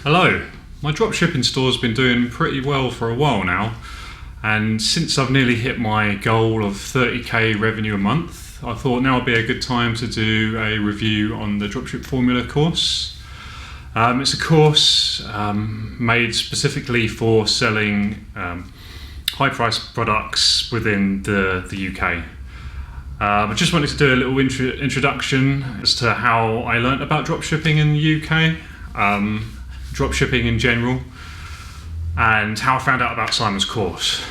Hello, my dropshipping store's been doing pretty well for a while now, and since I've nearly hit my goal of 30k revenue a month, I thought now would be a good time to do a review on the Dropship Formula course. It's a course made specifically for selling high-priced products within the UK. I just wanted to do a little introduction as to how I learnt about dropshipping in the UK, dropshipping in general, and how I found out about Simon's course.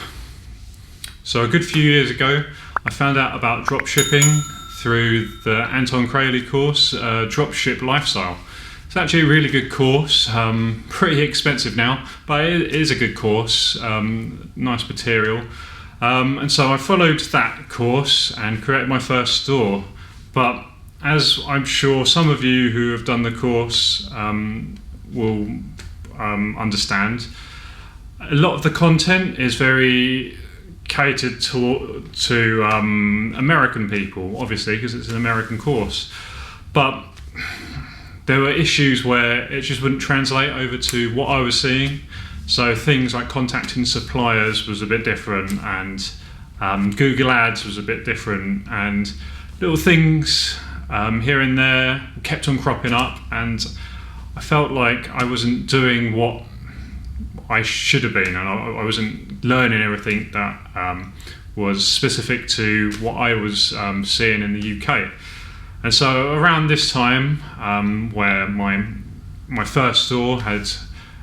So a good few years ago, I found out about dropshipping through the Anton Kraly course, Dropship Lifestyle. It's actually a really good course, pretty expensive now, but it is a good course, nice material. And so I followed that course and created my first store. But as I'm sure some of you who have done the course will understand, a lot of the content is very catered to American people, obviously, because it's an American course. But there were issues where it just wouldn't translate over to what I was seeing. So things like contacting suppliers was a bit different, and Google Ads was a bit different, and little things here and there kept on cropping up, and I felt like I wasn't doing what I should have been, and I wasn't learning everything that was specific to what I was seeing in the UK. And so around this time, where my first store had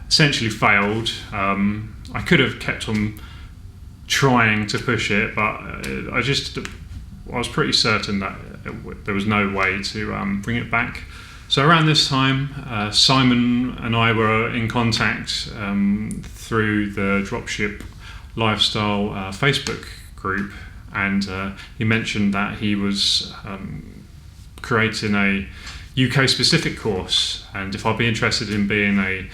essentially failed, I could have kept on trying to push it, but I was pretty certain that there was no way to bring it back. So around this time, Simon and I were in contact through the Dropship Lifestyle Facebook group, and he mentioned that he was creating a UK specific course, and if I'd be interested in being a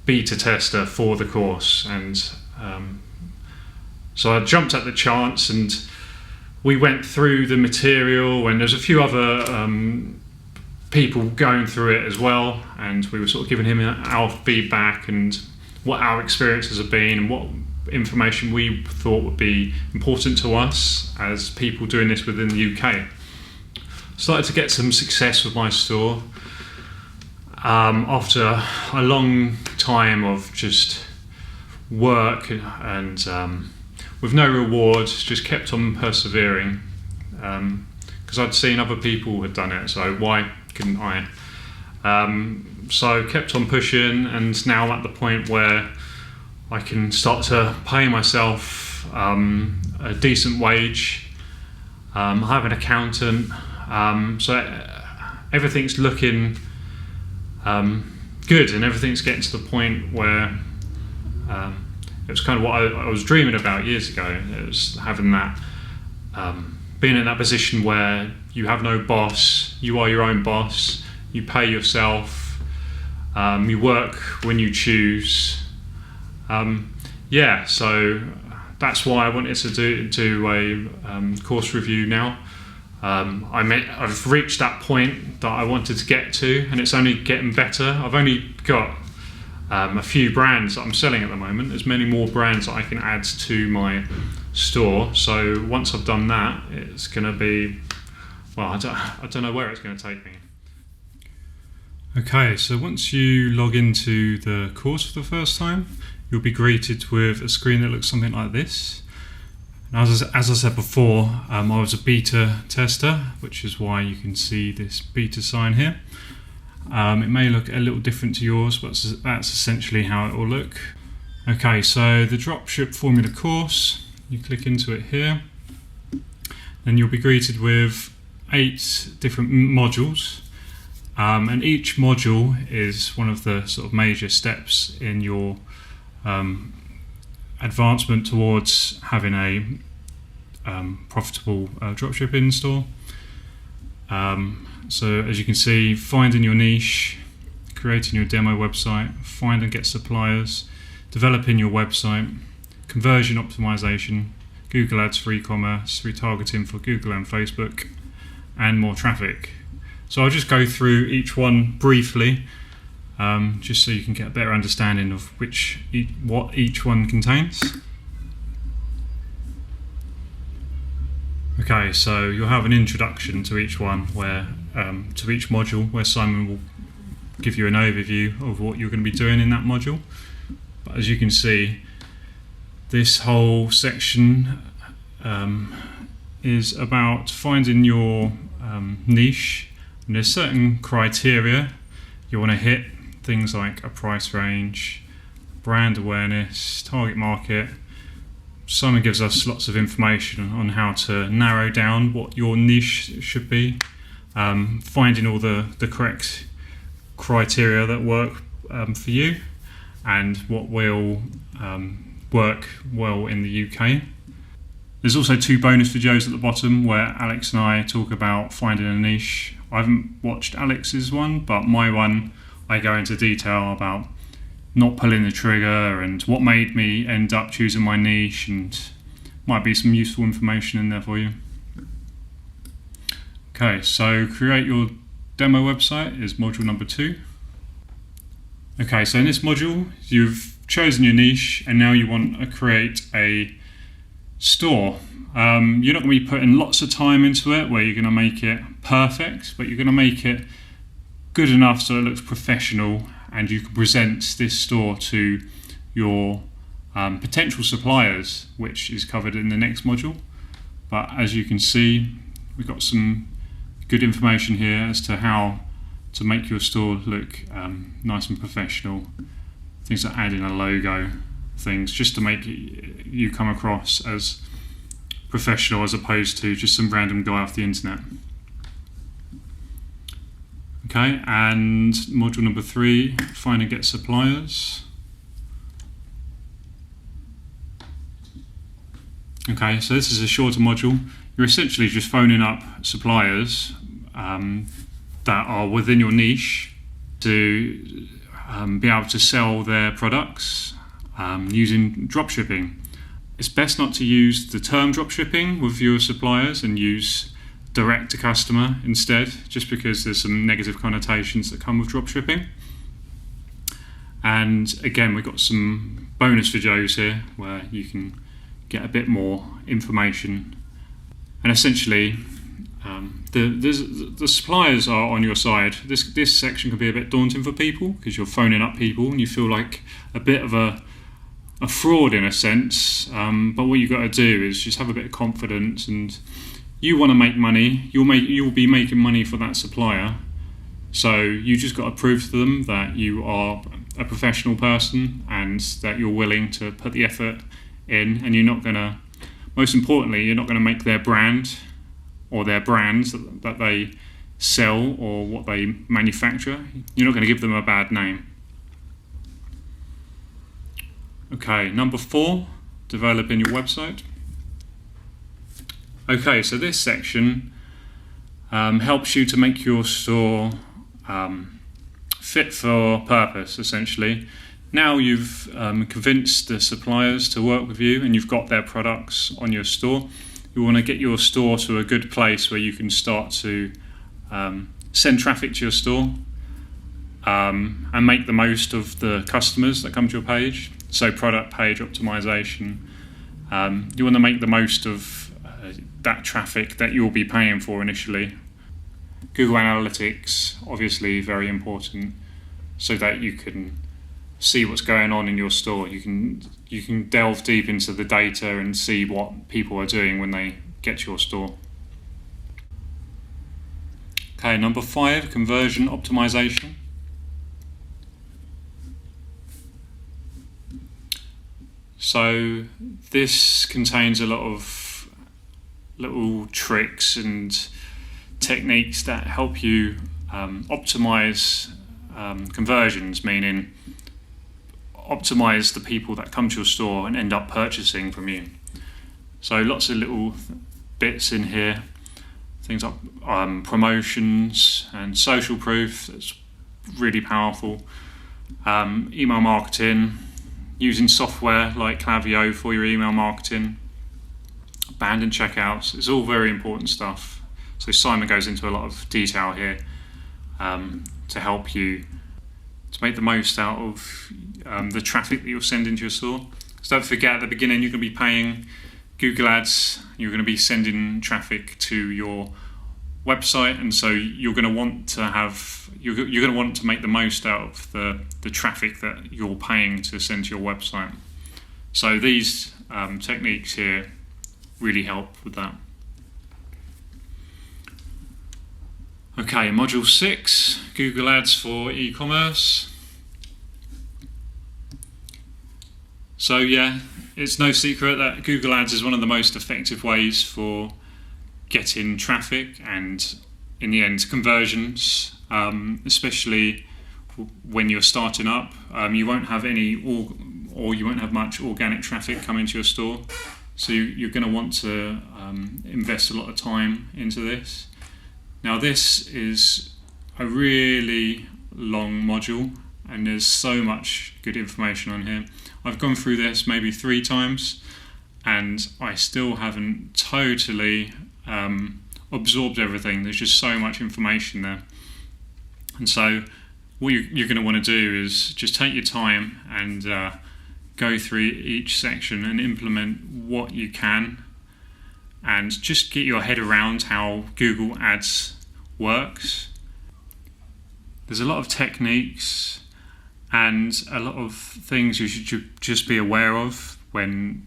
beta tester for the course. And so I jumped at the chance, and we went through the material, and there's a few other people going through it as well, and we were sort of giving him our feedback and what our experiences have been and what information we thought would be important to us as people doing this within the UK. Started to get some success with my store. After a long time of just work and with no rewards, just kept on persevering, because I'd seen other people had done it, so why couldn't I? So kept on pushing, and now I'm at the point where I can start to pay myself a decent wage. I have an accountant, so everything's looking good, and everything's getting to the point where it was kind of what I was dreaming about years ago. It was having that, being in that position where you have no boss, you are your own boss, you pay yourself, you work when you choose. So that's why I wanted to do a course review now. I've reached that point that I wanted to get to, and it's only getting better. I've only got a few brands that I'm selling at the moment. There's many more brands that I can add to my store. So once I've done that, it's going to be, well, I don't know where it's going to take me. Okay, so once you log into the course for the first time, you'll be greeted with a screen that looks something like this. As I said before, I was a beta tester, which is why you can see this beta sign here. It may look a little different to yours, but that's essentially how it will look. Okay, so the Dropship Formula course, you click into it here, then you'll be greeted with 8 different modules, and each module is one of the sort of major steps in your advancement towards having a profitable dropshipping store. So as you can see, finding your niche, creating your demo website, find and get suppliers, developing your website, conversion optimization, Google Ads for e-commerce, retargeting for Google and Facebook, and more traffic. So I'll just go through each one briefly. just so you can get a better understanding of what each one contains. Okay, so you'll have an introduction to each one, to each module, where Simon will give you an overview of what you're going to be doing in that module. But as you can see, this whole section is about finding your niche, and there's certain criteria you want to hit, things like a price range, brand awareness, target market. Simon gives us lots of information on how to narrow down what your niche should be, finding all the correct criteria that work for you, and what will work well in the UK. There's also 2 bonus videos at the bottom where Alex and I talk about finding a niche. I haven't watched Alex's one, but my one, I go into detail about not pulling the trigger and what made me end up choosing my niche, and might be some useful information in there for you. Okay, so create your demo website is module number 2. Okay, so in this module, you've chosen your niche and now you want to create a store. You're not going to be putting lots of time into it where you're going to make it perfect, but you're going to make it good enough so it looks professional, and you can present this store to your potential suppliers, which is covered in the next module. But as you can see, we've got some good information here as to how to make your store look nice and professional. Things like adding a logo, things just to make you come across as professional as opposed to just some random guy off the internet. Okay, and module number 3, find and get suppliers. Okay, so this is a shorter module. You're essentially just phoning up suppliers that are within your niche to be able to sell their products using dropshipping. It's best not to use the term dropshipping with your suppliers and use direct to customer instead, just because there's some negative connotations that come with dropshipping. And again, we've got some bonus videos here where you can get a bit more information. And essentially, the suppliers are on your side. This section can be a bit daunting for people because you're phoning up people and you feel like a bit of a fraud in a sense. But what you've got to do is just have a bit of confidence, and you want to make money. You'll be making money for that supplier. So you just got to prove to them that you are a professional person and that you're willing to put the effort in, and you're not going to, most importantly, you're not going to make their brand or their brands that they sell or what they manufacture, you're not going to give them a bad name. Okay, number 4, developing your website. Okay, so this section helps you to make your store fit for purpose, essentially. Now you've convinced the suppliers to work with you and you've got their products on your store. You want to get your store to a good place where you can start to send traffic to your store and make the most of the customers that come to your page. So product page optimization. You want to make the most of that traffic that you'll be paying for initially. Google Analytics, obviously very important, so that you can see what's going on in your store. You can delve deep into the data and see what people are doing when they get to your store. Okay, number 5, conversion optimization. So this contains a lot of little tricks and techniques that help you optimize conversions, meaning optimize the people that come to your store and end up purchasing from you. So lots of little bits in here, things like promotions and social proof, that's really powerful. Email marketing, using software like Klaviyo for your email marketing, abandoned checkouts, it's all very important stuff. So Simon goes into a lot of detail here to help you to make the most out of the traffic that you're sending to your store. So don't forget, at the beginning you're going to be paying Google Ads, you're going to be sending traffic to your website, and so you're going to want to make the most out of the traffic that you're paying to send to your website. So these techniques here really help with that. Okay, module 6, Google Ads for e-commerce. So yeah, it's no secret that Google Ads is one of the most effective ways for getting traffic and, in the end, conversions, especially when you're starting up. You won't have any or you won't have much organic traffic coming to your store, so you're going to want to invest a lot of time into this. Now this is a really long module and there's so much good information on here. I've gone through this maybe 3 times and I still haven't totally absorbed everything. There's just so much information there. And so what you're going to want to do is just take your time and go through each section and implement what you can and just get your head around how Google Ads works. There's a lot of techniques and a lot of things you should just be aware of when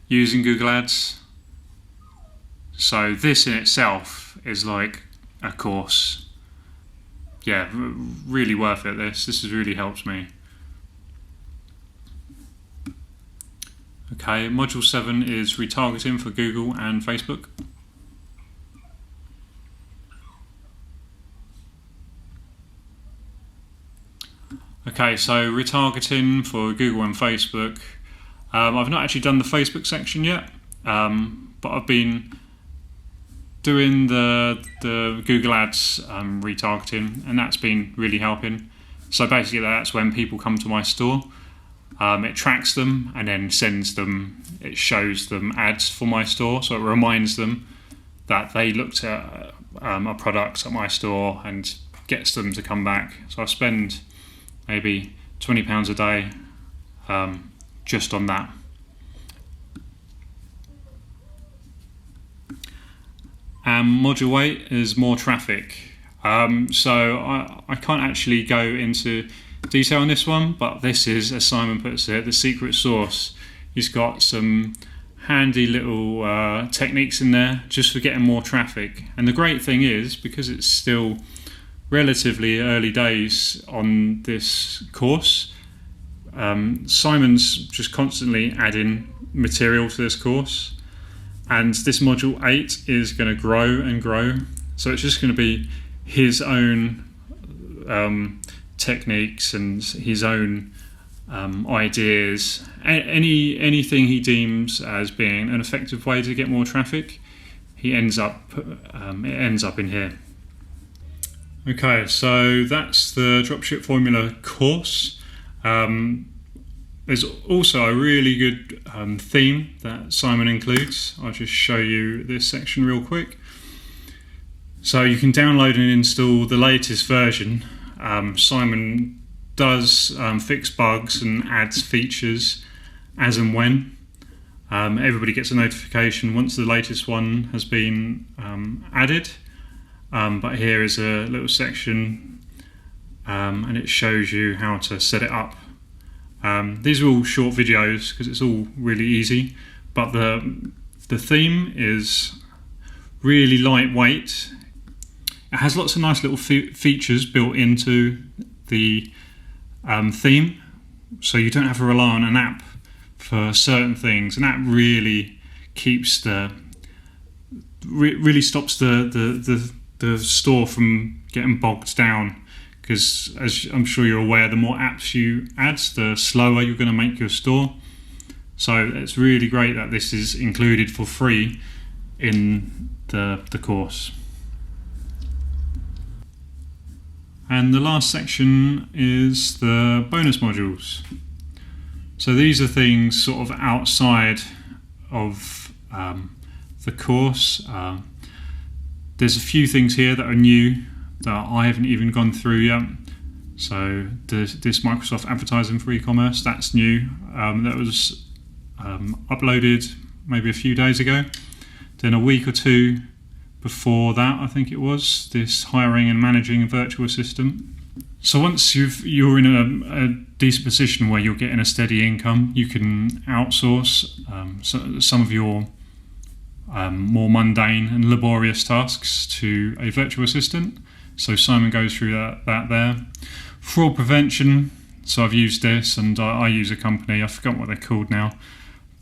using Google Ads. So this in itself is like a course. Yeah, really worth it. This has really helped me. Okay, module 7 is retargeting for Google and Facebook. Okay, so retargeting for Google and Facebook. I've not actually done the Facebook section yet, but I've been doing the Google Ads retargeting, and that's been really helping. So basically that's when people come to my store, it tracks them and then it shows them ads for my store, so it reminds them that they looked at a product at my store and gets them to come back. So I spend maybe £20 a day just on that. And module 8 is more traffic. So I can't actually go into detail on this one, but this is, as Simon puts it, the secret sauce. He's got some handy little techniques in there just for getting more traffic. And the great thing is, because it's still relatively early days on this course, Simon's just constantly adding material to this course, and this module 8 is going to grow and grow, so it's just going to be his own techniques and his own ideas, anything he deems as being an effective way to get more traffic. It ends up in here. Okay, so that's the Dropship Formula course. There's also a really good theme that Simon includes. I'll just show you this section real quick. So you can download and install the latest version. Simon does fix bugs and adds features as and when. Everybody gets a notification once the latest one has been added. But here is a little section and it shows you how to set it up. These are all short videos because it's all really easy, but the theme is really lightweight. It has lots of nice little features built into the theme, so you don't have to rely on an app for certain things, and that really keeps really stops the store from getting bogged down, because as I'm sure you're aware, the more apps you add, the slower you're going to make your store. So it's really great that this is included for free in the course. And the last section is the bonus modules. So these are things sort of outside of the course. There's a few things here that are new that I haven't even gone through yet. So this Microsoft advertising for e-commerce, that's new. That was uploaded maybe a few days ago. Then a week or two before that, I think it was, this hiring and managing a virtual assistant. So once you're in a decent position where you're getting a steady income, you can outsource some of your more mundane and laborious tasks to a virtual assistant. So Simon goes through that there. Fraud prevention. So I've used this, and I use a company, I forgot what they're called now,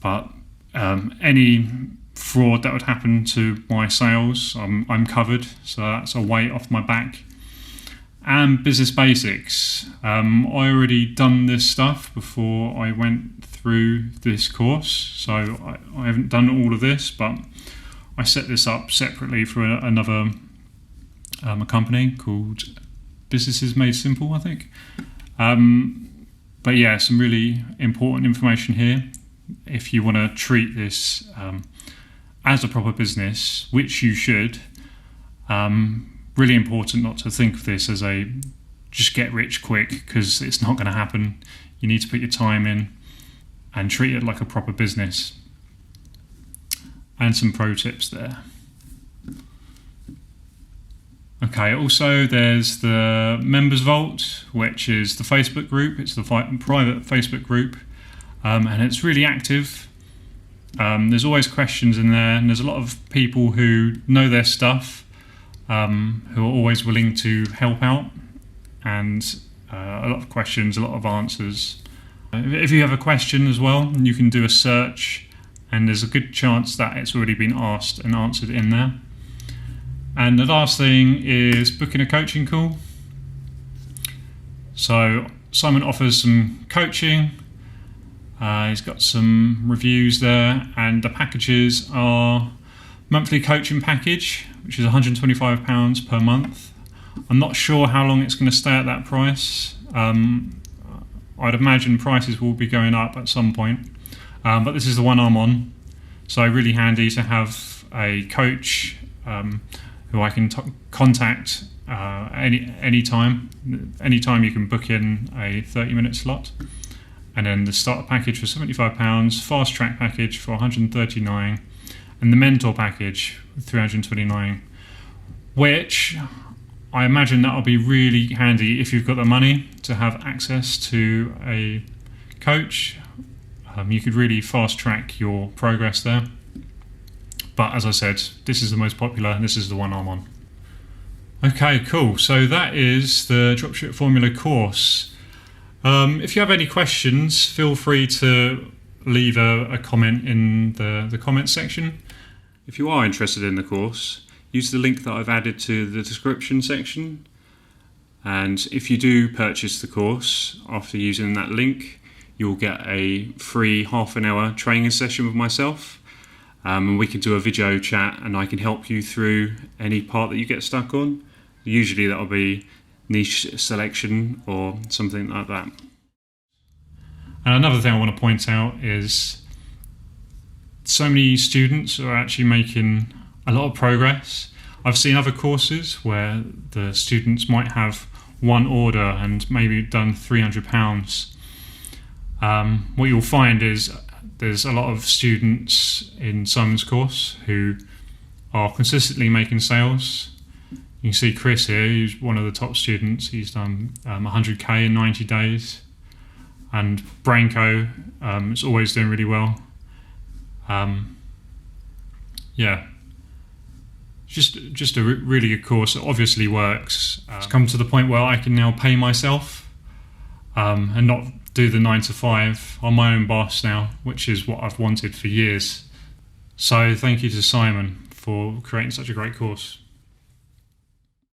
but any fraud that would happen to my sales, I'm covered. So that's a weight off my back. And business basics. I already done this stuff before I went through this course, so I haven't done all of this, but I set this up separately for another a company called Businesses Made Simple, I think. But yeah, some really important information here. If you want to treat this as a proper business, which you should, really important not to think of this as a just get rich quick, because it's not going to happen. You need to put your time in and treat it like a proper business. And some pro tips there. Okay, also there's the Members Vault, which is the Facebook group. It's the private Facebook group, and it's really active. There's always questions in there, and there's a lot of people who know their stuff, who are always willing to help out, and a lot of questions, a lot of answers. If you have a question as well, you can do a search, and there's a good chance that it's already been asked and answered in there. And the last thing is booking a coaching call. So Simon offers some coaching. He's got some reviews there, and the packages are monthly coaching package, which is £125 per month. I'm not sure how long it's going to stay at that price. I'd imagine prices will be going up at some point, but this is the one I'm on, so really handy to have a coach who I can contact anytime. Anytime you can book in a 30-minute slot. And then the starter package for £75, fast track package for £139, and the mentor package for £329, which I imagine that'll be really handy if you've got the money to have access to a coach. You could really fast track your progress there. But as I said, this is the most popular, and this is the one I'm on. Okay, cool. So that is the Dropship Formula course. If you have any questions, feel free to leave a comment in the comment section. If you are interested in the course, use the link that I've added to the description section. And if you do purchase the course after using that link, you'll get a free half-an-hour training session with myself. And we can do a video chat, and I can help you through any part that you get stuck on. Usually that'll be niche selection or something like that. And another thing I want to point out is so many students are actually making a lot of progress. I've seen other courses where the students might have one order and maybe done £300. What you'll find is there's a lot of students in Simon's course who are consistently making sales. You can see Chris here, who's one of the top students. He's done 100k in 90 days. And Branko is always doing really well. Yeah, just a really good course. It obviously works. It's come to the point where I can now pay myself and not do the 9 to 5. I'm my own boss now, which is what I've wanted for years. So thank you to Simon for creating such a great course.